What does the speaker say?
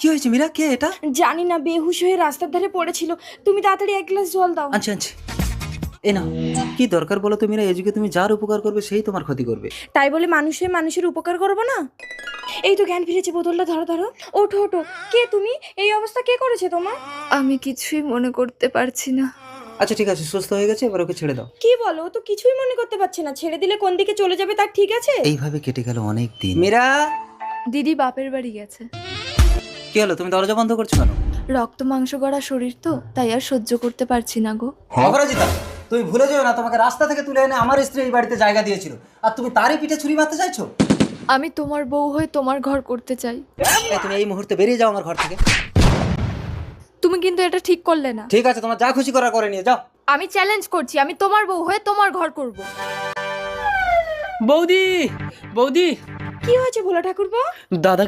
কি হয়েছে মীরা? কে এটা? জানি না, বেহুশ হয়ে রাস্তার ধারে পড়েছিল। তুমি তাড়াতাড়ি এক গ্লাস জল দাও। আনছি আনছি। এ না, কি দরকার বলো তো মীরা? এই যুগে তুমি যার উপকার করবে সেই তোমার ক্ষতি করবে। তাই বলে মানুষ হয়ে মানুষের উপকার করবো না? এই তো জ্ঞান ফিরেছে, বোতলটা ধরো ধরো। ওঠো ওঠো। কে তুমি? এই অবস্থা কে করেছে তোমার? আমি কিছুই মনে করতে পারছি না। আচ্ছা ঠিক আছে, সুস্থ হয়ে গেছে, এবার ওকে ছেড়ে দাও। কি বলো? ও তো কিছুই মনে করতে পারছে না। ছেড়ে দিলে কোন দিকে চলে যাবে তার ঠিক আছে? এইভাবে কেটে গেল অনেক দিন। মীরা, দিদি বাপের বাড়ি গেছে। কি হলো? তুমি দরজা বন্ধ করছো কেন? রক্ত মাংস গড়া শরীর তো, তাই আর সহ্য করতে পারছি না গো। অপরাজিতা, তুমি ভুলে যেও না তোমাকে রাস্তা থেকে তুলে এনে আমার স্ত্রী এই বাড়িতে জায়গা দিয়েছিল, আর তুমি তারই পিঠে ছুরি মারতে চাইছো? আমি তোমার বউ হয়ে তোমার ঘর করতে চাই। তুমি এই মুহূর্তে বেরিয়ে যাও আমার ঘর থেকে। তুমি কিন্তু এটা ঠিক করলে না। ঠিক আছে, তোমার যা খুশি করা করে নিয়ে যাও। আমি চ্যালেঞ্জ করছি, আমি তোমার বউ হয়ে তোমার ঘর করব। বৌদি, বৌদি, কি হয়েছে ভোলা ঠাকুরপো? দাদাকে